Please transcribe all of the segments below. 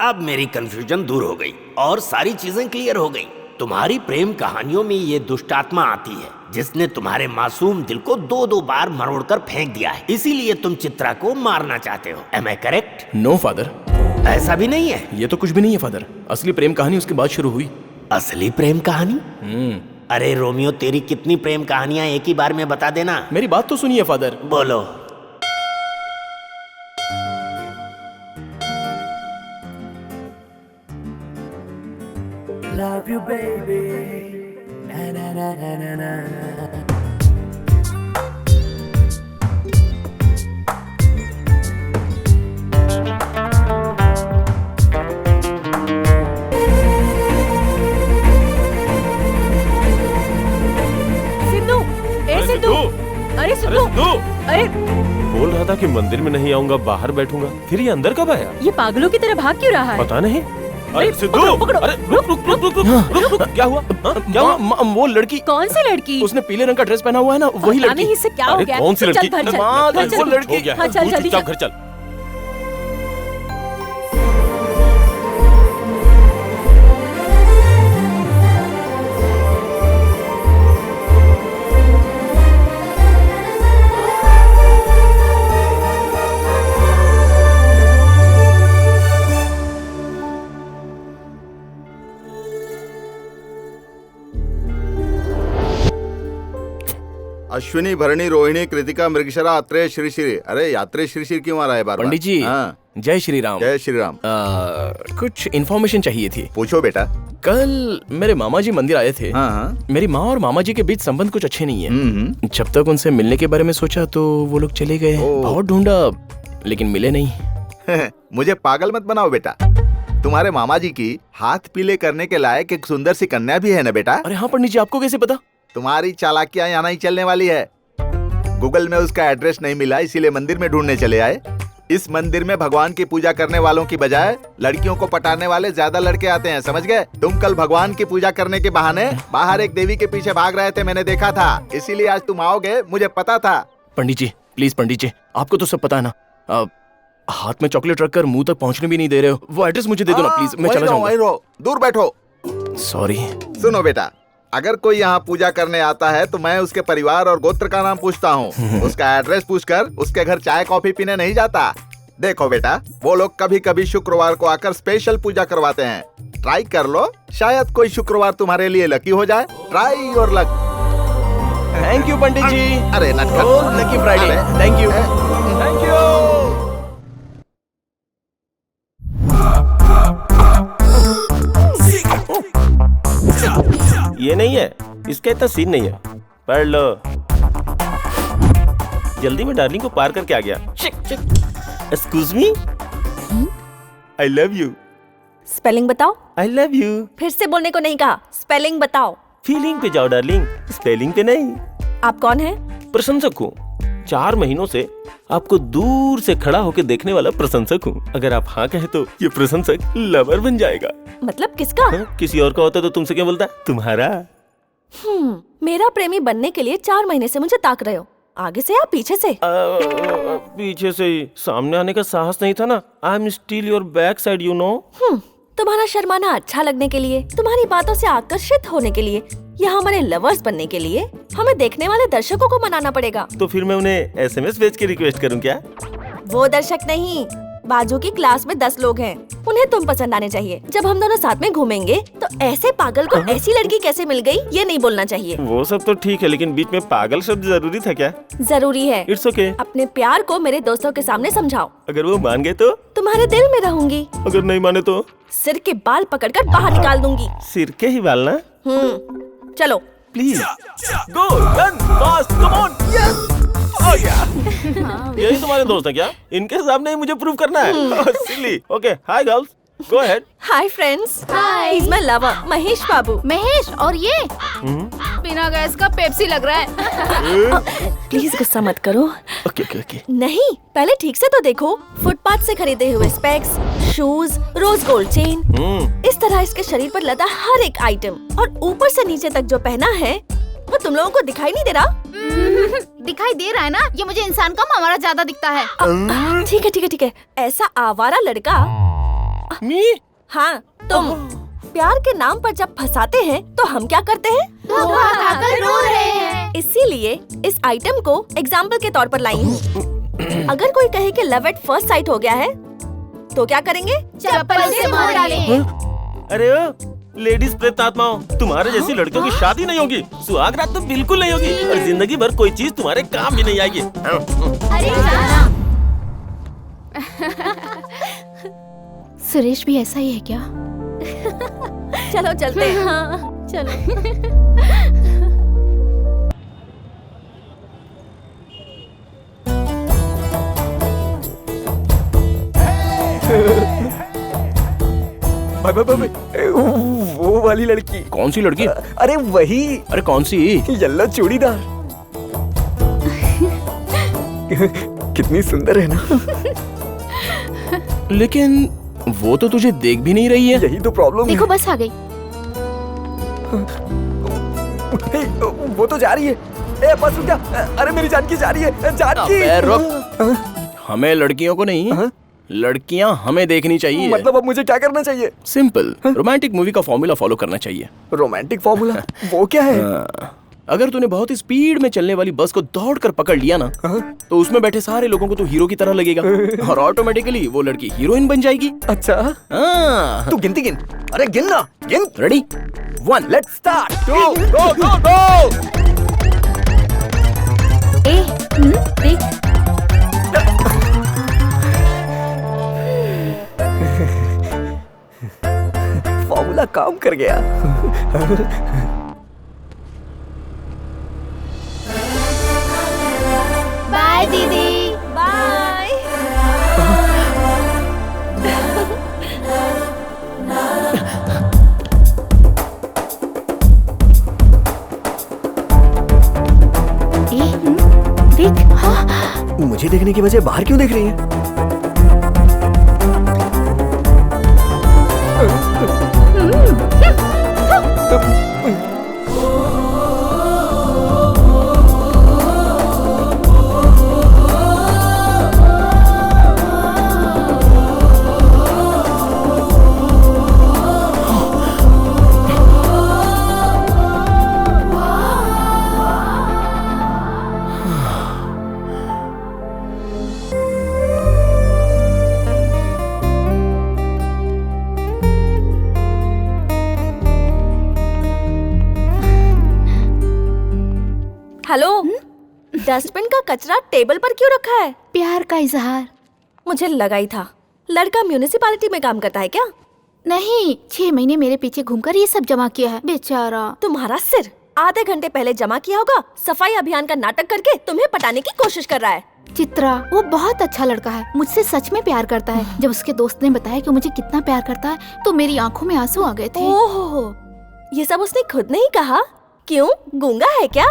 अब मेरी कंफ्यूजन दूर हो गई और सारी चीजें क्लियर हो गई। तुम्हारी प्रेम कहानियों में ये दुष्ट आत्मा आती है जिसने तुम्हारे मासूम दिल को 2-2 बार मरोड़कर फेंक दिया है, इसीलिए तुम चित्रा को मारना चाहते हो। Am I correct? No father, ऐसा भी नहीं है। ये तो कुछ भी नहीं है फादर। असली प्रेम कहानी उसके बाद शुरू हुई। असली प्रेम कहानी? अरे रोमियो, तेरी कितनी प्रेम कहानियां एक ही बार में बता देना। मेरी बात तो सुनिए फादर। बोलो। Love you baby, na na na na na na. Sidhu, ए सिद्धू, अरे सिद्धू, अरे बोल रहा था कि मंदिर में नहीं आऊंगा, बाहर बैठूंगा, फिर ये अंदर कब आया? ये पागलों की तरह भाग क्यों रहा है? पता नहीं। अरे सिद्धू, अरे रुक रुक रुक रुक रुक रुक, क्या हुआ? क्या हुआ? वो लड़की। कौन सी लड़की? उसने पीले रंग का ड्रेस पहना हुआ है ना, वही पता लड़की। नहीं इससे क्या हो गया। कौन सी लड़की? चल घर चल, माँ, घर वो चल। लड़की। हो गया हाँ, है, चल तू जल्दी चुपचाप चल। घर चल। अश्विनी, भरणी, रोहिणी, कृतिका, मृगशरा, अत्रेय, श्री श्री। अरे यात्रे श्री श्री क्यों आ रहा है बार-बार? पंडित जी, हाँ। जय श्री राम। जय श्री राम। कुछ इन्फॉर्मेशन चाहिए थी। पूछो बेटा। कल मेरे मामा जी मंदिर आए थे। हाँ। मेरी माँ और मामा जी के बीच संबंध कुछ अच्छे नहीं है। हम्म। जब तक उनसे मिलने के बारे में सोचा तो वो लोग चले गए। बहुत ढूंढा लेकिन मिले नहीं। मुझे पागल मत बनाओ बेटा। तुम्हारे मामा जी की हाथ पीले करने के लायक एक सुंदर सी कन्या भी है ना बेटा। अरे हाँ पंडित जी, आपको कैसे पता? तुम्हारी चालाकियां यहाँ नहीं चलने वाली है। गूगल में उसका एड्रेस नहीं मिला, इसीलिए मंदिर में ढूंढने चले आए। इस मंदिर में भगवान की पूजा करने वालों की बजाय लड़कियों को पटाने वाले ज्यादा लड़के आते हैं, समझ गए? तुम कल भगवान की पूजा करने के बहाने बाहर एक देवी के पीछे भाग रहे थे, मैंने देखा था, इसीलिए आज तुम आओगे, मुझे पता था। पंडित जी प्लीज, पंडित जी आपको तो सब पता है ना। हाथ में चॉकलेट रखकर मुंह तक पहुंचने भी नहीं दे रहे हो। वो एड्रेस मुझे दे दो ना प्लीज, मैं चला जाऊंगा। दूर बैठो। सॉरी। सुनो बेटा, अगर कोई यहाँ पूजा करने आता है तो मैं उसके परिवार और गोत्र का नाम पूछता हूँ। उसका एड्रेस पूछकर उसके घर चाय कॉफी पीने नहीं जाता। देखो बेटा, वो लोग कभी कभी शुक्रवार को आकर स्पेशल पूजा करवाते हैं। ट्राई कर लो, शायद कोई शुक्रवार तुम्हारे लिए लकी हो जाए। Try your luck. Thank you Pandit ji. अरे नटखट, lucky Friday. Thank you, thank you. ये नहीं है, इसका इतना सीन नहीं है। पढ़ लो। जल्दी में डार्लिंग को पार करके आ गया। Excuse me, I love you. Spelling बताओ। I love you. फिर से बोलने को नहीं कहा, स्पेलिंग बताओ। फीलिंग पे जाओ डार्लिंग, स्पेलिंग पे नहीं। आप कौन है? प्रशंसक हूँ। 4 महीनों से आपको दूर से खड़ा होकर देखने वाला प्रशंसक हूँ। अगर आप हाँ कहे तो ये प्रशंसक लवर बन जाएगा। मतलब किसका? किसी और का होता तो तुमसे क्या बोलता? तुम्हारा। मेरा प्रेमी बनने के लिए 4 महीने से मुझे ताक रहे हो। आगे से या पीछे से? पीछे से ही। सामने आने का साहस नहीं था ना। I am still your back side, you know. तुम्हारा शर्माना अच्छा लगने के लिए, तुम्हारी बातों से आकर्षित होने के लिए या हमारे लवर्स बनने के लिए हमें देखने वाले दर्शकों को मनाना पड़ेगा। तो फिर मैं उन्हें SMS भेज के रिक्वेस्ट करूं क्या? वो दर्शक नहीं, बाजू की क्लास में 10 लोग हैं, उन्हें तुम पसंद आने चाहिए। जब हम दोनों साथ में घूमेंगे तो ऐसे पागल को ऐसी लड़की कैसे मिल गई ये नहीं बोलना चाहिए। वो सब तो ठीक है, लेकिन बीच में पागल शब्द जरूरी था क्या? जरूरी है। It's okay. अपने प्यार को मेरे दोस्तों के सामने समझाओ। अगर वो मान गए तो? तुम्हारे दिल में रहूंगी। अगर नहीं माने तो? सिर के बाल पकड़कर बाहर निकाल दूंगी। सिर के ही बाल ना? चलो please go, run fast, come on. Yes, हो गया। यही तुम्हारे दोस्त है क्या? इनके सामने ही मुझे प्रूव करना है। Silly. Okay, hi girls, go ahead. Hi friends. Hi, is my lover Mahesh Babu. Mahesh, और ये बिना गैस का पेप्सी लग रहा है। प्लीज गुस्सा मत करो। Okay okay okay. नहीं, पहले ठीक से तो देखो। फुटपाथ से खरीदे हुए specs, shoes, rose gold chain, इस तरह इसके शरीर पर लदा हर एक आइटम, और ऊपर से नीचे तक जो पहना है वो तुम लोगों को दिखाई नहीं दे रहा? दिखाई दे रहा है ना, ये मुझे इंसान कम हमारा ज्यादा दिखता है। ठीक है ठीक है ठीक है। ऐसा आवारा लड़का मी? हाँ तुम। प्यार के नाम पर जब फंसाते हैं तो हम क्या करते हैं? धोखा खाकर रो रहे हैं। इसीलिए इस आइटम को एग्जाम्पल के तौर पर लाई हूँ। अगर कोई कहे कि लव एट फर्स्ट साइट हो गया है तो क्या करेंगे? चप्पल से मार डालेंगे। अरे ओ लेडीज प्रेतात्माओं, तुम्हारे जैसी लड़कियों की शादी नहीं होगी, सुहाग रात तो बिल्कुल नहीं होगी, और जिंदगी भर कोई चीज तुम्हारे काम भी नहीं आएगी। अरे सुरेश भी ऐसा ही है क्या? चलो चलते हैं। हाँ चलो। वो वाली लड़की। कौन सी लड़की? अरे वही, अरे कौन सी? येलो चूड़ीदार। कितनी सुंदर है ना। लेकिन वो तो तुझे देख भी नहीं रही है। यही तो प्रॉब्लम है। देखो बस आ गई। हे, वो तो जा रही है। ए बस रुक जा। अरे मेरी जानकी जा रही है। जानकी। अबे रुक। हमें लड़कियों को नहीं, लड़कियां हमें देखनी चाहिए। मतलब अब मुझे क्या करना चाहिए? सिंपल, रोमांटिक मूवी का फॉर्मूला फॉलो करना चाहिए। Romantic formula? वो क्या है? अगर तूने बहुत ही स्पीड में चलने वाली बस को दौड़कर पकड़ लिया ना, तो उसमें बैठे सारे लोगों को तू हीरो की तरह लगेगा और ऑटोमेटिकली वो लड़की हीरोइन बन जाएगी। अच्छा, हाँ। तू गिनती गिन। अरे गिन ना, गिन। Ready? 1 let's start. Go go go go. देख फॉर्मूला काम कर गया। बाय दीदी। बाय। देख। हाँ। मुझे देखने की वजह बाहर क्यों देख रही है? हेलो, डस्टबिन का कचरा टेबल पर क्यों रखा है? प्यार का इजहार। मुझे लगा ही था। लड़का म्यूनिसिपैलिटी में काम करता है क्या? नहीं, 6 महीने मेरे पीछे घूमकर ये सब जमा किया है बेचारा। तुम्हारा सिर आधे घंटे पहले जमा किया होगा। सफाई अभियान का नाटक करके तुम्हें पटाने की कोशिश कर रहा है। चित्रा, वो बहुत अच्छा लड़का है, मुझसे सच में प्यार करता है। जब उसके दोस्त ने बताया कि मुझे कितना प्यार करता है तो मेरी आंखों में आंसू आ गए थे। ओहो, ये सब उसने खुद नहीं कहा? क्यों, गूंगा है क्या?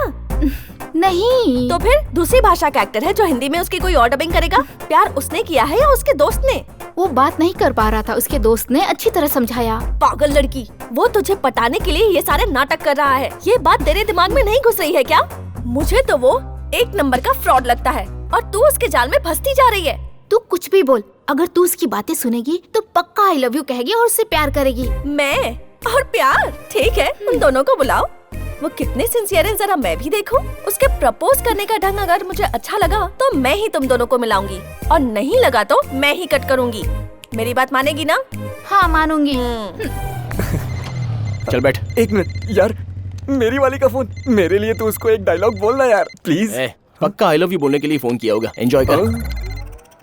नहीं। तो फिर दूसरी भाषा का एक्टर है जो हिंदी में उसकी कोई और डबिंग करेगा? प्यार उसने किया है या उसके दोस्त ने? वो बात नहीं कर पा रहा था, उसके दोस्त ने अच्छी तरह समझाया। पागल लड़की, वो तुझे पटाने के लिए ये सारे नाटक कर रहा है। ये बात तेरे दिमाग में नहीं घुस रही है क्या? मुझे तो वो 1 नंबर का फ्रॉड लगता है और तू उसके जाल में फंसती जा रही है। तू कुछ भी बोल, अगर तू उसकी बातें सुनेगी तो पक्का आई लव यू कहेगी और उससे प्यार करेगी। मैं और प्यार? ठीक है, उन दोनों को बुलाओ। वो कितने सिंसियर है जरा मैं भी देखूं। उसके प्रपोज करने का ढंग अगर मुझे अच्छा लगा तो मैं ही तुम दोनों को मिलाऊंगी, और नहीं लगा तो मैं ही कट करूंगी। मेरी बात मानेगी ना? हाँ मानूंगी। चल बैठ। 1 मिनट यार, मेरी वाली का फोन। मेरे लिए तो उसको एक डायलॉग बोलना यार, प्लीज। पक्का आई लव यू बोलने के लिए फोन किया होगा। एंजॉय कर।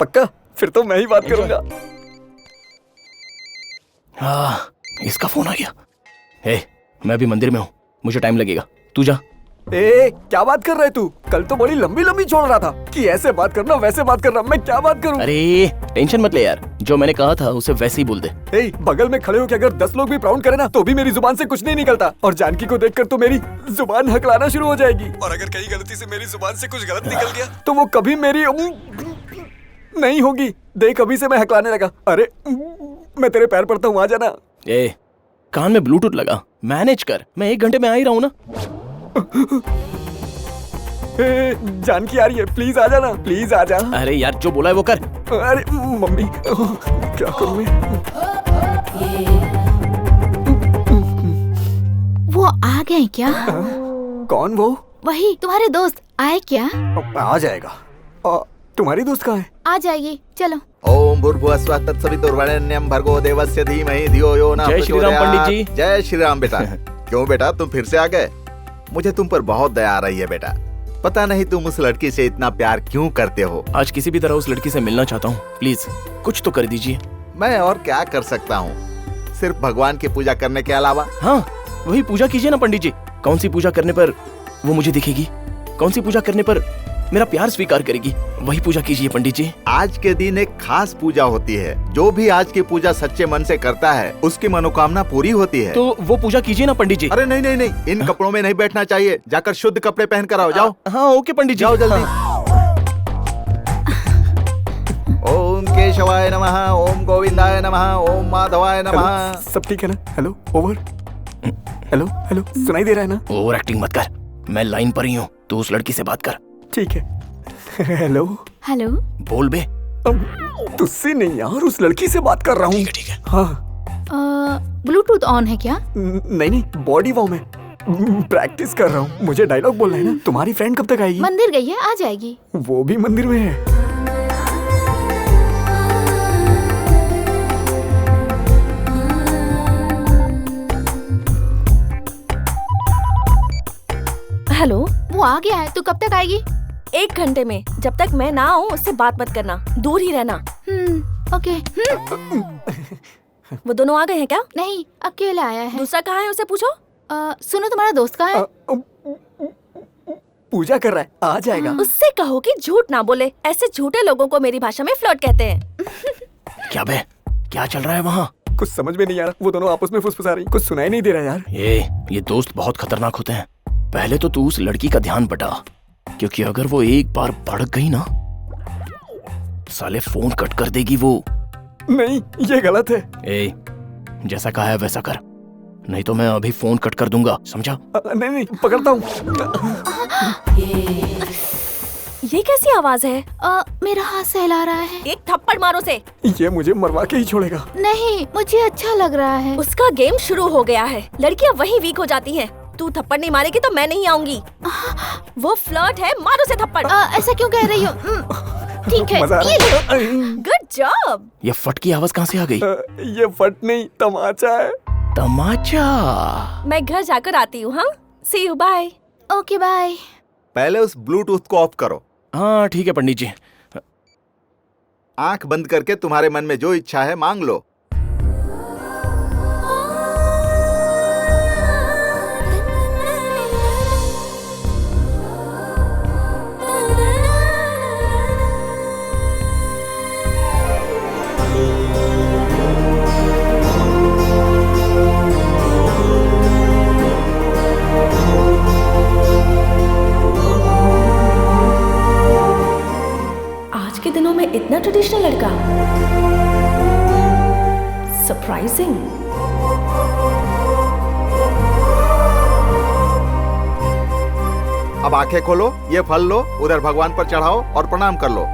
पक्का? फिर तो मैं ही बात करूंगा। इसका फोन आ गया। मैं अभी मंदिर में हूँ, मुझे टाइम लगेगा, तू जा। क्या बात कर रहे तू? कल तो बड़ी लंबी लंबी छोड़ रहा था कि ऐसे बात करना वैसे बात करना। मैं क्या बात करूं? अरे टेंशन मत ले यार, जो मैंने कहा था उसे वैसे ही बोल दे। बगल में खड़े हो के अगर 10 लोग भी प्राउंड करे ना तो भी मेरी जुबान से कुछ नहीं निकलता, और जानकी को देखकर तो मेरी जुबान हकलाना शुरू हो जाएगी। और अगर कहीं गलती से मेरी जुबान से कुछ गलत निकल गया तो वो कभी मेरी नहीं होगी। देख अभी से मैं हकलाने लगा। अरे मैं तेरे पैर पड़ता हूँ, आ जाना। कान में ब्लूटूथ लगा, मैनेज कर। मैं 1 घंटे में आ ही रहा हूँ ना। जानकी आ रही है, प्लीज आ जाना, प्लीज आ जा। अरे यार जो बोला है वो कर। अरे मम्मी क्या करूँ मैं? वो आ गए क्या? कौन वो? वही तुम्हारे दोस्त आए क्या? आ जाएगा। तुम्हारी दोस्त कहाँ है? आ जाएगी, चलो। ओम भूर्भुवस्सुः तत्सवितुर्वरेण्यं भर्गो देवस्य धीमहि धियो यो न जय श्री राम प्रचोदयात्। पंडित जी। जय श्री राम बेटा। क्यों बेटा तुम फिर से आ गए? मुझे तुम पर बहुत दया आ रही है बेटा। पता नहीं तुम उस लड़की से इतना प्यार क्यों करते हो। आज किसी भी तरह उस लड़की से मिलना चाहता हूँ, प्लीज कुछ तो कर दीजिए। मैं और क्या कर सकता हूँ, सिर्फ भगवान की पूजा करने के अलावा। हाँ, वही पूजा कीजिए ना पंडित जी। कौन सी पूजा करने पर वो मुझे दिखेगी, कौन सी पूजा करने पर मेरा प्यार स्वीकार करेगी, वही पूजा कीजिए पंडित जी। आज के दिन एक खास पूजा होती है। जो भी आज की पूजा सच्चे मन से करता है उसकी मनोकामना पूरी होती है। तो वो पूजा कीजिए ना पंडित जी। अरे नहीं नहीं नहीं, इन कपड़ों में नहीं बैठना चाहिए। जाकर शुद्ध कपड़े पहन कर आओ। जाओ। हाँ ओके पंडित जी। जाओ जल्दी। हाँ। ओम केशवाय नमः, ओम गोविंदाय नमः, ओम माधवाय नमः। सब ठीक है ना? Hello, over. हेलो हेलो, सुनाई दे रहा है ना? ओवर एक्टिंग मत कर, मैं लाइन पर ही हूँ, तू उस लड़की से बात कर। ठीक है। हेलो। हेलो। बोल बे। तुझसे नहीं यार, उस लड़की से बात कर रहा हूँ। ठीक है। हाँ। ब्लूटूथ ऑन है क्या? नहीं नहीं, बॉडी वार्म है। प्रैक्टिस कर रहा हूँ। मुझे डायलॉग बोलना है ना। तुम्हारी फ्रेंड कब तक आएगी? मंदिर गई है, आ जाएगी। वो भी मंदिर में है। हेलो। वो आ गया है, तू कब तक आएगी? 1 घंटे में। जब तक मैं ना आऊँ उससे बात मत करना, दूर ही रहना। ओके। वो दोनों आ गए हैं क्या? नहीं, अकेला आया है। दूसरा कहाँ है, उसे पूछो। सुनो, तुम्हारा दोस्त कहाँ है? पूजा कर रहा है, आ जाएगा। उससे कहो कि झूठ ना बोले। ऐसे झूठे लोगों को मेरी भाषा में फ्लर्ट कहते हैं। क्या बे, क्या चल रहा है वहाँ? कुछ समझ में नहीं आ रहा। वो दोनों आपस में फुसफुसा रही, कुछ सुनाई नहीं दे रहा यार। ये दोस्त बहुत खतरनाक होते हैं। पहले तो तू उस लड़की का ध्यान बटा, क्योंकि अगर वो एक बार भड़क गई ना, साले फोन कट कर देगी वो। नहीं, ये गलत है। जैसा कहा है वैसा कर, नहीं तो मैं अभी फोन कट कर दूंगा, समझा? नहीं नहीं, पकड़ता हूँ। ये कैसी आवाज है? मेरा हाथ सहला रहा है। एक थप्पड़ मारो से। ये मुझे मरवा के ही छोड़ेगा। नहीं, मुझे अच्छा लग रहा है। उसका गेम शुरू हो गया है। लड़कियां वहीं वीक हो जाती हैं। तू थप्पड़ नहीं मारेगी तो मैं नहीं आऊंगी। वो फ्लर्ट है, मारो से थप्पड़। ऐसा क्यों कह रही हो? ठीक है, मजा आ ये रहा है। Good job. ये फट की आवाज कहाँ से आ गई? ये फट नहीं, तमाचा है। तमाचा। मैं घर जाकर आती हूँ। हाँ, see you, bye. Okay bye. पहले उस ब्लूटूथ को ऑफ करो। हाँ ठीक है पंडित जी। आंख बंद करके तुम्हारे मन में जो इच्छा है मांग लो। आज के दिनों में इतना ट्रेडिशनल लड़का, सरप्राइजिंग। अब आंखें खोलो, ये फल लो, उधर भगवान पर चढ़ाओ और प्रणाम कर लो।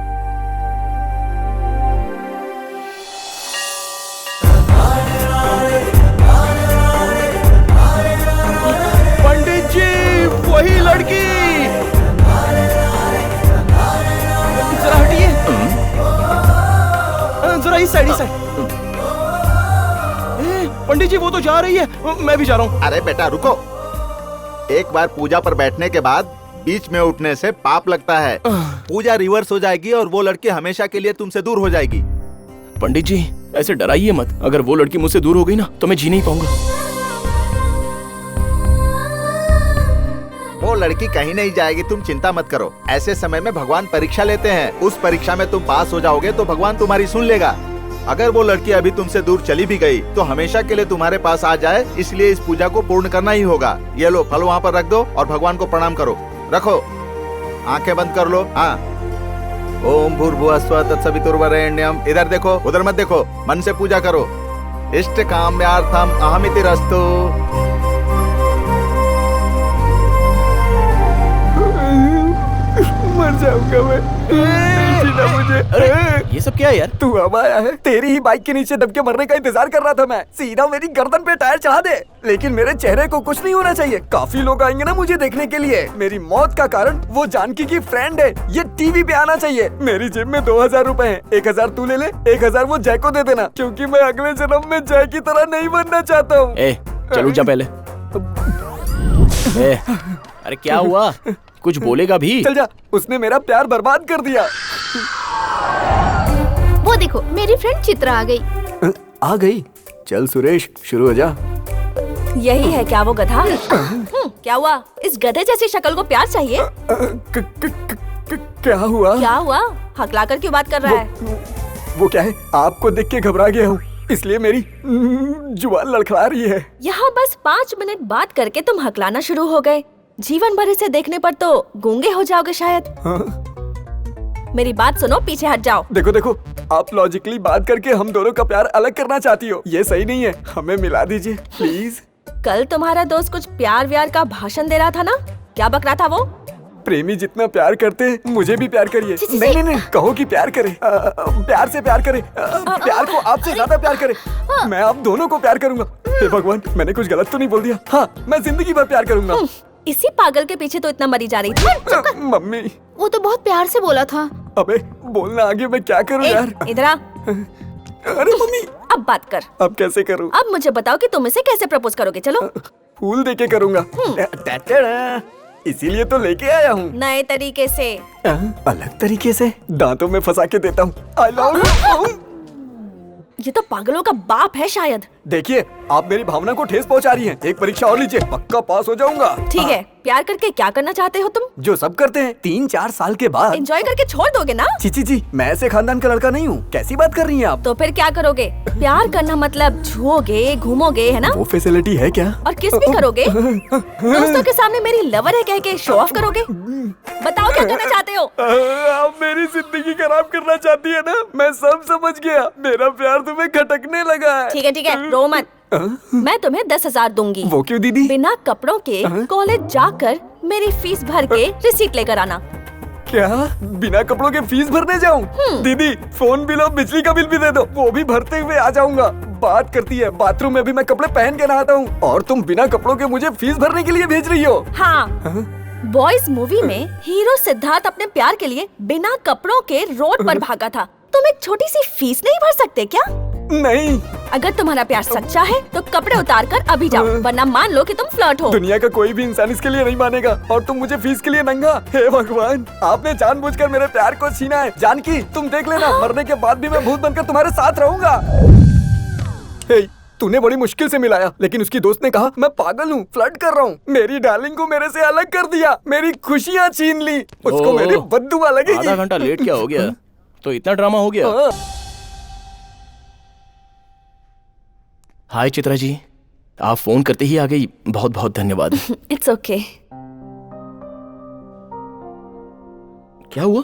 पंडित जी, वही लड़की। जरा हटिए, जरा इस साइड, पंडित जी वो तो जा रही है, मैं भी जा रहा हूँ। अरे बेटा रुको। एक बार पूजा पर बैठने के बाद बीच में उठने से पाप लगता है। पूजा रिवर्स हो जाएगी और वो लड़की हमेशा के लिए तुमसे दूर हो जाएगी। पंडित जी ऐसे डराइए मत, अगर वो लड़की मुझसे दूर हो गई ना तो मैं जी नहीं पाऊंगा। वो लड़की कहीं नहीं जाएगी, तुम चिंता मत करो। ऐसे समय में भगवान परीक्षा लेते हैं। उस परीक्षा में तुम पास हो जाओगे तो भगवान तुम्हारी सुन लेगा। अगर वो लड़की अभी तुमसे दूर चली भी गई तो हमेशा के लिए तुम्हारे पास आ जाए, इसलिए इस पूजा को पूर्ण करना ही होगा। ये लो फल वहाँ पर रख दो और भगवान को प्रणाम करो। रखो, आंखें बंद कर लो। हाँ, ओम भूर्भुवस्सुः तत्सवितुर्वरेण्यम। इधर देखो, उधर मत देखो, मन से पूजा करो। इष्ट काम्यार्थम अहमितिरस्तु। मर जाऊंगा मैं। ना मुझे। ये सब क्या है यार? तू अब आया है। तेरी ही बाइक के नीचे दब के मरने का इंतजार कर रहा था मैं। सीधा मेरी गर्दन पे टायर चढ़ा दे, लेकिन मेरे चेहरे को कुछ नहीं होना चाहिए। काफी लोग आएंगे ना मुझे देखने के लिए। मेरी मौत का कारण वो जानकी की फ्रेंड है, ये टीवी पे आना चाहिए। मेरी जेब में 2000 रूपए है, 1000 तू ले ले, 1000 वो जय को दे देना, क्योंकि मैं अगले जन्म में जय की तरह नहीं बनना चाहता हूँ। ए, चलो जा पहले। ए, अरे क्या हुआ? कुछ बोलेगा भी? चल जा, उसने मेरा प्यार बर्बाद कर दिया। वो देखो मेरी फ्रेंड चित्रा आ गई। आ गई? चल सुरेश, शुरू हो जा। यही है क्या वो गधा? क्या हुआ? इस गधे जैसी शक्ल को प्यार चाहिए? क्या हुआ? क्या हुआ? हकला कर क्यों बात कर रहा है? वो क्या है, आपको देख के घबरा गया हूँ, इसलिए मेरी जुबान लड़खड़ा रही है। यहाँ बस 5 मिनट बात करके तुम हकलाना शुरू हो गए। जीवन भर इसे देखने पर तो गूंगे हो जाओगे शायद। मेरी बात सुनो, पीछे हट जाओ। देखो देखो, आप लॉजिकली बात करके हम दोनों का प्यार अलग करना चाहती हो, ये सही नहीं है। हमें मिला दीजिए प्लीज। कल तुम्हारा दोस्त कुछ प्यार व्यार का भाषण दे रहा था ना? क्या बक रहा था वो? प्रेमी जितना प्यार करते हैं मुझे भी प्यार करिए। नहीं नहीं नहीं, कहो कि प्यार करे, प्यार से प्यार करे, प्यार को आपसे ज्यादा प्यार करे। मैं आप दोनों को प्यार करूंगा। हे भगवान, मैंने कुछ गलत तो नहीं बोल दिया? हाँ, मैं जिंदगी भर प्यार करूंगा। इसी पागल के पीछे तो इतना मरी जा रही थी। मम्मी, वो तो बहुत प्यार से बोला था। अबे बोलना आगे, मैं क्या करूं यार? इधर आ। अरे मम्मी, अब बात कर। अब कैसे करूं? अब मुझे बताओ कि तुम इसे कैसे प्रपोज करोगे। चलो। फूल देके करूंगा। इसीलिए तो लेके आया हूँ। नए तरीके से। अलग तरीके से? दांतों में फंसा के देता हूँ। आई लव यू। ये तो पागलों का बाप है शायद। देखिए, आप मेरी भावना को ठेस पहुंचा रही हैं। एक परीक्षा और लीजिए, पक्का पास हो जाऊंगा। ठीक है, प्यार करके क्या करना चाहते हो तुम? जो सब करते हैं, 3-4 साल के बाद। एंजॉय करके छोड़ दोगे ना? जी, मैं ऐसे खानदान का लड़का नहीं हूँ। कैसी बात कर रही हैं आप? तो फिर क्या करोगे? प्यार करना मतलब छुओगे, घूमोगे, है ना? वो फैसिलिटी है क्या? और किस भी करोगे? दोस्तों के सामने मेरी लवर है कह के शो ऑफ करोगे? बताओ क्या करना चाहते हो? आप मेरी जिंदगी खराब करना चाहती है ना? मैं सब समझ गया। मेरा प्यार तुम्हें खटकने लगा है। ठीक है, रो मत। मैं तुम्हें 10,000 दूंगी। वो क्यों दीदी? बिना कपड़ों के कॉलेज जाकर मेरी फीस भर के रिसीट लेकर आना। क्या? बिना कपड़ों के फीस भरने जाऊं? दीदी, फोन बिल और बिजली का बिल भी दे दो, वो भी भरते हुए आ जाऊंगा। बात करती है, बाथरूम में भी मैं कपड़े पहन के नहाता हूँ, और तुम बिना कपड़ों के मुझे फीस भरने के लिए भेज रही हो? हाँ। बॉयज मूवी में हीरो सिद्धार्थ अपने प्यार के लिए बिना कपड़ों के रोड पर भागा था। तुम एक छोटी सी फीस नहीं भर सकते क्या? नहीं। अगर तुम्हारा प्यार सच्चा है तो कपड़े उतार कर अभी जाओ, वरना मान लो कि तुम फ्लर्ट हो। दुनिया का कोई भी इंसान इसके लिए नहीं मानेगा, और तुम मुझे फीस के लिए नंगा? हे भगवान, आपने जानबूझकर मेरे प्यार को छीना है। जानकी, तुम देख लेना, मरने के बाद भी मैं भूत बनकर तुम्हारे साथ रहूंगा। हे, तूने बड़ी मुश्किल से मिलाया, लेकिन उसकी दोस्त ने कहा मैं पागल हूँ, फ्लर्ट कर रहा हूँ। मेरी डार्लिंग को मेरे से अलग कर दिया, मेरी खुशियाँ छीन ली। उसको मेरी बद्दुआ लगेगी। आधा घंटा लेट क्या हो गया? तो इतना ड्रामा हो गया? हाय चित्रा जी, आप फोन करते ही आ गई, बहुत बहुत धन्यवाद। It's okay. क्या हुआ?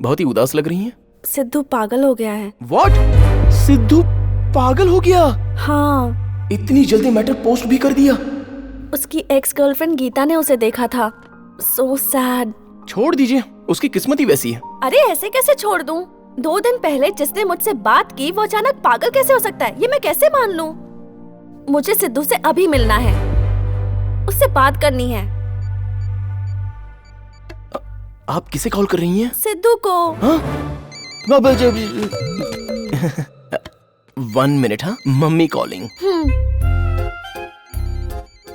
बहुत ही उदास लग रही हैं। सिद्धू पागल हो गया है। What? सिद्धू पागल हो गया? हाँ। इतनी जल्दी मैटर पोस्ट भी कर दिया? उसकी एक्स गर्लफ्रेंड गीता ने उसे देखा था। So sad। छोड़ दीजिए, उसकी किस्मत ही वैसी है। अरे ऐसे कैसे छोड़ दूं? 2 दिन पहले जिसने मुझसे बात की वो अचानक पागल कैसे हो सकता है? ये मैं कैसे मान लूं? मुझे सिद्धू से अभी मिलना है, उससे बात करनी है। आप किसे कॉल कर रही हैं? सिद्धू को। हाँ? 1 मिनट। हाँ, मम्मी कॉलिंग।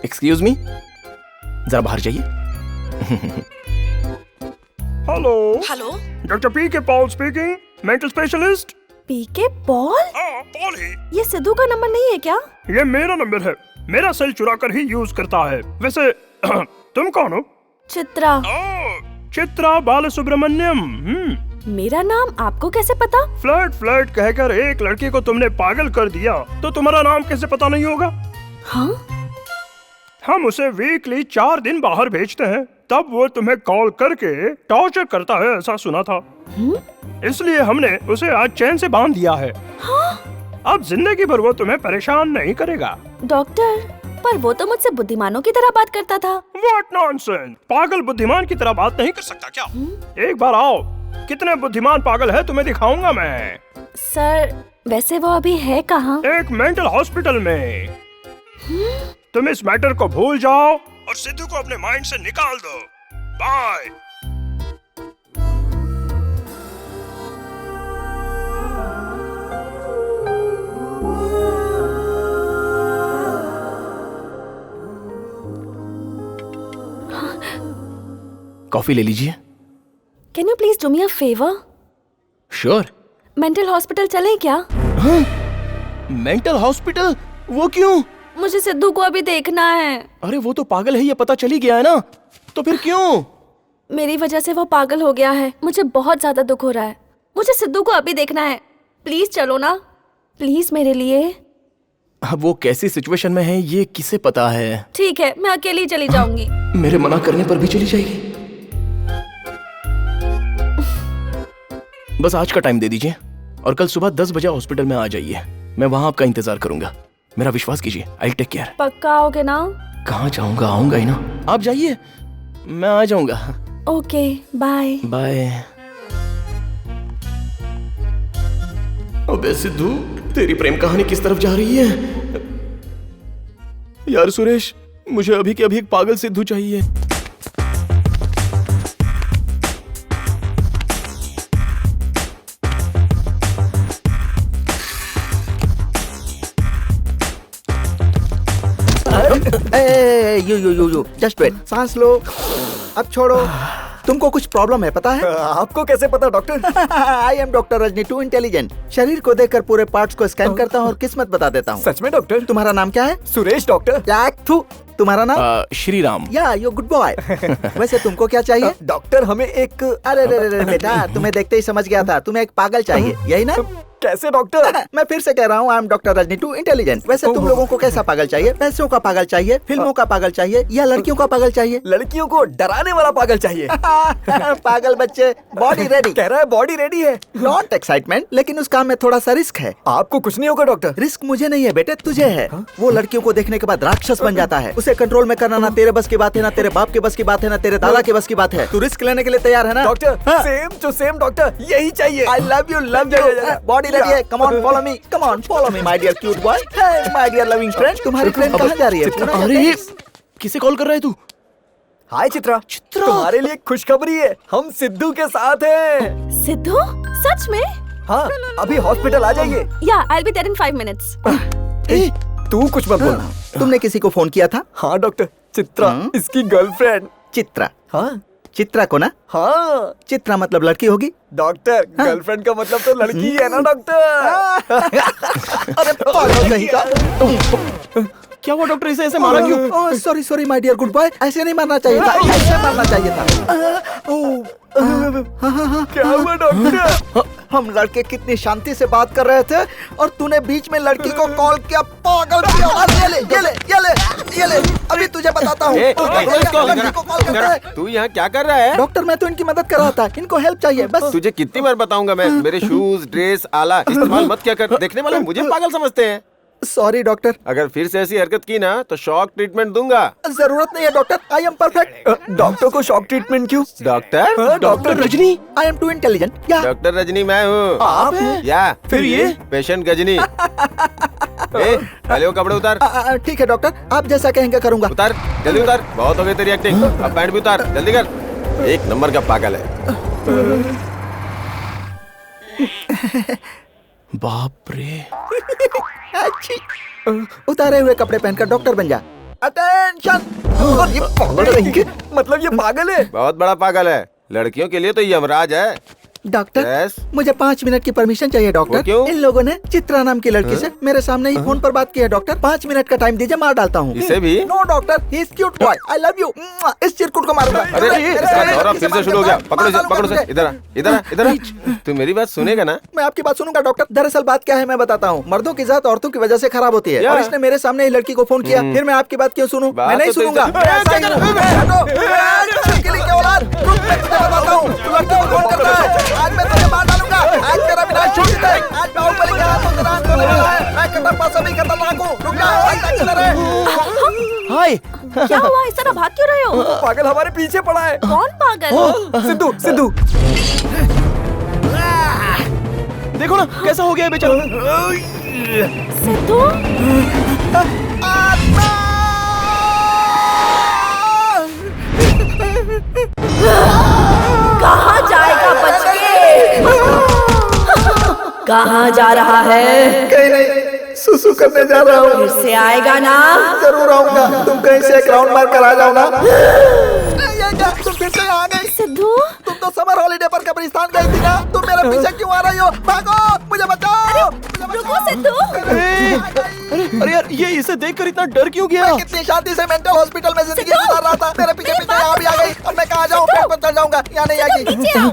एक्सक्यूज मी, जरा बाहर जाइए। हेलो हेलो, डॉक्टर पी के पॉल स्पीकिंग, मेंटल स्पेशलिस्ट। पीके पॉल? हाँ, पॉल ही। ये सिद्धू का नंबर नहीं है क्या? ये मेरा नंबर है, मेरा सेल चुरा कर ही यूज करता है। वैसे तुम कौन हो? चित्रा। चित्रा बालसुब्रमण्यम। मेरा नाम आपको कैसे पता? फ्लर्ट कहकर एक लड़की को तुमने पागल कर दिया, तो तुम्हारा नाम कैसे पता नहीं होगा? हाँ? हम उसे वीकली 4 दिन बाहर भेजते हैं, तब वो तुम्हें कॉल करके टॉर्चर करता है, ऐसा सुना था। इसलिए हमने उसे आज चैन से बांध दिया है। हाँ? अब जिंदगी भर वो तुम्हें परेशान नहीं करेगा। डॉक्टर, पर वो तो मुझसे बुद्धिमानों की तरह बात करता था। What nonsense! पागल बुद्धिमान की तरह बात नहीं कर सकता क्या? एक बार आओ, कितने बुद्धिमान पागल है तुम्हें दिखाऊंगा मैं। सर वैसे वो अभी है कहाँ? एक मेंटल हॉस्पिटल में। तुम इस मैटर को भूल जाओ और सिद्धू को अपने माइंड से निकाल दो। बाय। कॉफी ले लीजिए। Can you please do me a favour? Sure. Mental hospital चले क्या? Mental hospital? वो क्यों? मुझे सिद्धू को अभी देखना है। अरे वो तो पागल है, ये पता चली गया है ना, तो फिर क्यों? मेरी वजह से वो पागल हो गया है। मुझे बहुत ज्यादा दुख हो रहा है। मुझे सिद्धू को अभी देखना है। प्लीज चलो ना, प्लीज मेरे लिए। अब वो कैसी सिचुएशन में है ये किसे पता है? ठीक है, मैं अकेली चली जाऊंगी। मेरे मना करने पर भी चली जाएगी? बस आज का टाइम दे दीजिए और कल सुबह 10 बजे हॉस्पिटल में आ जाइए। मैं वहां आपका इंतजार करूंगा। मेरा विश्वास कीजिए, आई टेक केयर। पक्का आओगे ना? कहाँ जाऊंगा, आऊंगा ही ना। आप जाइए, मैं आ जाऊंगा। Okay, bye bye. अबे सिद्धू, तेरी प्रेम कहानी किस तरफ जा रही है? यार सुरेश, मुझे अभी के अभी एक पागल सिद्धू चाहिए। यू जस्ट वेट, सांस लो, अब छोड़ो। तुमको कुछ प्रॉब्लम है पता है? आपको कैसे पता doctor? I am doctor Rajni, to intelligent. शरीर को देखकर पूरे पार्ट्स को स्कैन करता हूँ और किस्मत बता देता हूँ। सच में डॉक्टर? तुम्हारा नाम क्या है? सुरेश डॉक्टर। तुम्हारा नाम? श्री राम। या यू गुड बॉय। वैसे तुमको क्या चाहिए? डॉक्टर हमें एक अरे बेटा, तुम्हें देखते ही समझ गया था, तुम्हें एक पागल चाहिए, यही ना? कैसे डॉक्टर? मैं फिर से कह रहा हूँ, I am doctor Rajni, to intelligent. वैसे तुम लोगों को कैसा पागल चाहिए? पैसों का पागल चाहिए, फिल्मों का पागल चाहिए, या लड़कियों का पागल चाहिए? लड़कियों को डराने वाला पागल चाहिए। पागल बच्चे, बॉडी रेडी। कह रहा है बॉडी रेडी है। नॉट एक्साइटमेंट, लेकिन उस काम में थोड़ा सा रिस्क है। आपको कुछ नहीं होगा डॉक्टर। रिस्क मुझे नहीं है बेटे, तुझे है। वो लड़कियों को देखने के बाद राक्षस बन जाता है। उसे कंट्रोल में करना ना तेरे बस की बात है, ना तेरे बाप के बस की बात है, ना तेरे दादा के बस की बात है। तू रिस्क लेने के लिए तैयार है ना? Doctor same to same doctor, यही चाहिए। I love you body ready है। Come on follow me my dear cute boy, my dear loving friend. तुम्हारी ट्रेन कहाँ जा रही है? अरे किसे कॉल कर रहा है तू? हाय चित्रा। तुम्हारे लिए खुशखबरी है, हम सिद्धू के साथ हैं। सिद्धू? सच में? हाँ, अभी हॉस्पिटल आ जाइए। या I will be there in 5 minutes. तू कुछ मत बोलना। तुमने किसी को फोन किया था? हाँ डॉक्टर, चित्रा, इसकी गर्लफ्रेंड। चित्रा? हाँ चित्रा को ना? हाँ। चित्रा मतलब लड़की होगी डॉक्टर। गर्लफ्रेंड का मतलब तो लड़की है ना डॉक्टर? अरे पागल कहीं का। क्या हुआ डॉक्टर, इसे ऐसे मारा क्यों? Sorry my dear good boy, ऐसे नहीं मारना चाहिए था, ऐसे मारना चाहिए था। क्या हुआ डॉक्टर? हम लड़के कितनी शांति से बात कर रहे थे और तूने बीच में लड़की को कॉल किया। पागल की औलाद। ये ले अभी तुझे बताता हूँ। तू यहाँ क्या कर रहा है? डॉक्टर, मैं तो इनकी मदद कर रहा था, इनको हेल्प चाहिए बस। तुझे कितनी बार बताऊंगा मैं, मेरे शूज, ड्रेस, आला इस्तेमाल मत क्या कर। देखने वाले मुझे पागल समझते हैं। Sorry doctor. अगर फिर से ऐसी हरकत की ना तो शॉक ट्रीटमेंट दूंगा। जरूरत नहीं है doctor, I am perfect. Doctor को शॉक ट्रीटमेंट क्यों? Doctor? Doctor Rajni. I am to intelligent. या डॉक्टर रजनी मैं हूँ। आप? या फिर ये? पेशेंट गजनी। पहले वो कपड़े उतार। ठीक है डॉक्टर, आप जैसा कहेंगे करूँगा। उतार, जल्दी उतार, बहुत हो गई तेरी एक्टिंग। अब पैंट भी उतार, जल्दी कर। एक नंबर का पागल है। बाप रे। उतारे हुए कपड़े पहनकर डॉक्टर बन जा। अटेंशन। ये पागल नहीं, मतलब ये पागल है। बहुत बड़ा पागल है। लड़कियों के लिए तो यमराज है। Doctor, Yes? मुझे 5 मिनट की परमिशन चाहिए डॉक्टर। वो क्यों? इन लोगों ने चित्रा नाम की लड़की से मेरे सामने ही फोन पर बात की है डॉक्टर। 5 मिनट का टाइम दीजिए, मार डालता हूँ। इसे भी? No doctor, he is cute boy, I love you. इस चिरकुट को मारूंगा। अरे इसका दौरा फिर से शुरू हो गया। पकड़ो इसे। इधर आ। तू मेरी बात सुनेगा ना? मैं आपकी बात सुनूंगा डॉक्टर। दरअसल बात क्या है मैं बताता हूँ। मर्दों की जात औरतों की वजह से खराब होती है और इसने मेरे सामने ही लड़की को फोन किया। फिर मैं आपकी बात क्यों सुनूं? मैं नहीं सुनूंगा। आज मैं तुझे मार डालूंगा। आज तेरा विनाश निश्चित है। आज बाहुबली के हाथों से रान होने वाला है। मैं खतरनाक सभी खतरनाक हूँ। रुक जा, हाय। क्या हुआ? इस तरह भाग क्यों रहे हो? पागल हमारे पीछे पड़ा है। कौन पागल? सिद्धू। देखो ना कैसा हो गया है बेचारा। सिद्धू, कहाँ जाएगा बच के? कहाँ जा रहा है? कहीं नहीं, सुसु करने जा रहा हूँ। फिर से आएगा ना? जरूर आऊंगा। तुम कहीं से एक राउंड मार कर आ जाओ ना। ये क्या, तुम फिर से आ गई? सिद्धू, तुम तो समर हॉलीडे पर कब्रिस्तान गई थी ना। तुम मेरे पीछे क्यों आ रही हो? भागो, मुझे बचाओ। रुको सिद्धू। अरे यार, ये इसे देखकर इतना डर क्यों गया? मैं कितनी शांति से मेंटल हॉस्पिटल में जिंदगी गुजार रहा था। मेरे पीछे पीछे यहाँ भी आ गई। अब मैं कहाँ जाऊँ? पेट पर चढ़ जाऊंगा। यहाँ नहीं आएगी। नीचे आओ,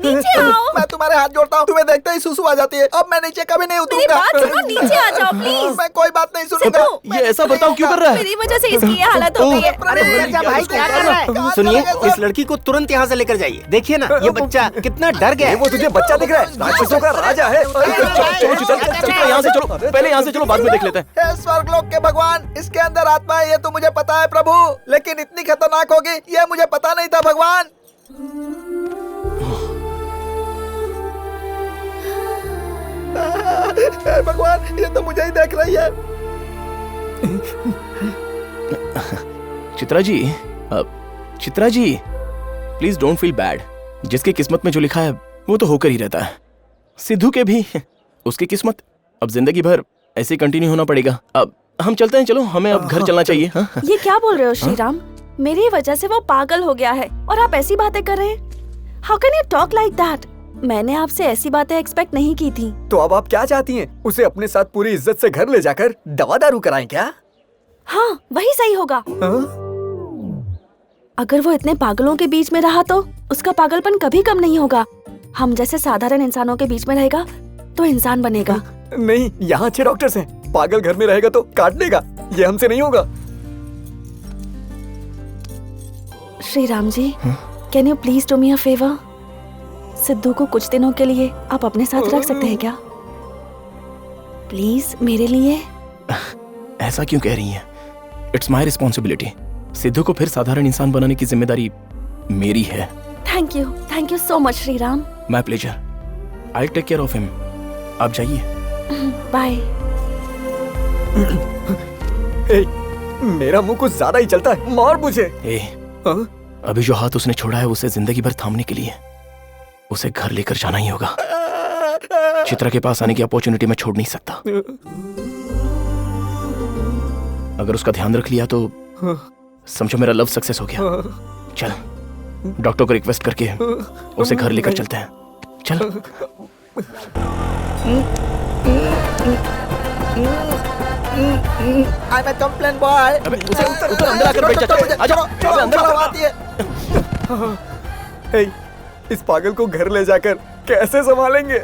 नीचे आओ। मैं तुम्हारे हाथ जोड़ता हूँ। तुम्हें देखते ही सुसु आ जाती है। अब मैं नीचे कभी नहीं मेरी उतरूंगा। बात सुनो, नीचे आ जाओ प्लीज। मैं कोई बात नहीं सुनूंगा। ये ऐसा बर्ताव क्यों कर रहा है? मेरी वजह से इसकी ये हालत हो गई है। भाई क्या कर रहा है? सुनिए, इस लड़की को तुरंत यहाँ से लेकर जाइए। देखिए ना, ये बच्चा कितना डर गया है। वो तुझे बच्चा दिख रहा है? राक्षसों का राजा है। चलो चित्रा, यहाँ से चलो। पहले यहाँ से चलो, बाद में देख लेते हैं। हे स्वर्गलोक के भगवान, इसके अंदर आत्मा है ये तो मुझे पता है प्रभु, लेकिन इतनी खतरनाक होगी ये मुझे पता नहीं था भगवान। हे भगवान, ये तो मुझे ही देख रही है। Chitra ji, please don't feel bad. जिसकी किस्मत में जो लिखा है वो तो होकर ही रहता है। सिद्धू के भी उसकी किस्मत अब जिंदगी भर ऐसे कंटिन्यू होना पड़ेगा। अब हम चलते हैं, चलो हमें अब घर चलना चाहिए। हाँ? ये क्या बोल रहे हो श्रीराम? मेरी वजह से वो पागल हो गया है और आप ऐसी बातें कर रहे हैं? How can you talk like that? मैंने आपसे ऐसी बातें एक्सपेक्ट नहीं की थी। तो अब आप क्या चाहती हैं? उसे अपने साथ पूरी इज्जत से घर ले जाकर दवा दारू कराएं क्या? हाँ, वही सही होगा। अगर वो इतने पागलों के बीच में रहा तो उसका पागलपन कभी कम नहीं होगा। हम जैसे साधारण इंसानों के बीच में रहेगा तो इंसान बनेगा। नहीं, यहाँ अच्छे डॉक्टर्स हैं। पागल घर में रहेगा तो काट देगा। ये हमसे नहीं होगा। Shri Ram ji, can you please do me a favour? Sidhu को कुछ दिनों के लिए आप अपने साथ रख सकते हैं क्या? प्लीज, मेरे लिए। ऐसा क्यों कह रही हैं? It's my responsibility. सिद्धू को फिर साधारण इंसान बनाने की जिम्मेदारी मेरी है। Thank you so much Shri Ram. My pleasure. I take care of him. आप जाइए। बाय। मेरा मुंह कुछ ज्यादा ही चलता है। मार मुझे। अभी जो हाथ उसने छोड़ा है उसे जिंदगी भर थामने के लिए उसे घर लेकर जाना ही होगा। चित्रा के पास आने की अपॉर्चुनिटी मैं छोड़ नहीं सकता। अगर उसका ध्यान रख लिया तो समझो मेरा लव सक्सेस हो गया। चल, डॉक्टर को रिक्वेस्ट करके उसे घर लेकर चलते हैं। चल। I am complain boy. उधर अंदर आकर बैठ जा। आजा, अंदर आती है। इस पागल को घर ले जाकर कैसे संभालेंगे?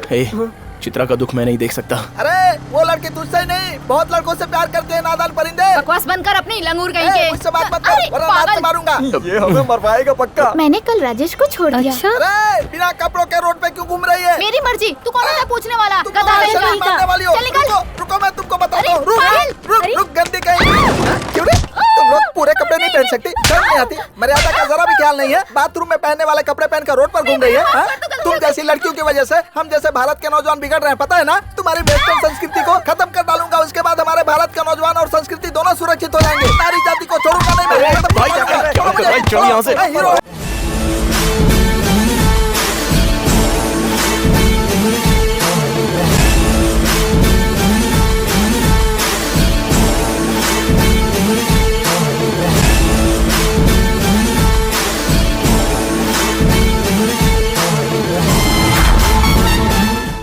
चित्रा का दुख मैं नहीं देख सकता। अरे वो लड़की तुझसे ही नहीं, बहुत लड़कों से प्यार करते हैं नादान परिंदे। बकवास बंद कर अपनी लंगूर कहीं के। मुझसे बात मत कर, वरना लात से मारूंगा। ये हमें मरवाएगा पक्का। मैंने कल राजेश को छोड़ दिया। अच्छा? अरे बिना कपड़ों के रोड पे क्यों घूम रही है? मेरी मर्जी। तू कौन है पूछने वाला? तुम मारने वाली हो। रुको मैं तुमको बताता हूँ। रुक गंदी कहीं। क्यों रे? तुम लोग पूरे कपड़े नहीं पहन सकती? शर्म नहीं आती? मर्यादा का जरा भी ख्याल नहीं है? बाथरूम में पहनने वाले कपड़े पहनकर रोड पर घूम रही है। तुम जैसी लड़कियों की वजह से हम जैसे भारत के नौजवान बिगड़ रहे हैं, पता है ना? तुम्हारी वेस्टर्न संस्कृति को खत्म कर डालूंगा। उसके बाद हमारे भारत का नौजवान और संस्कृति दोनों सुरक्षित हो जाएंगे। नारी जाति को छोड़ूंगा नहीं मैं।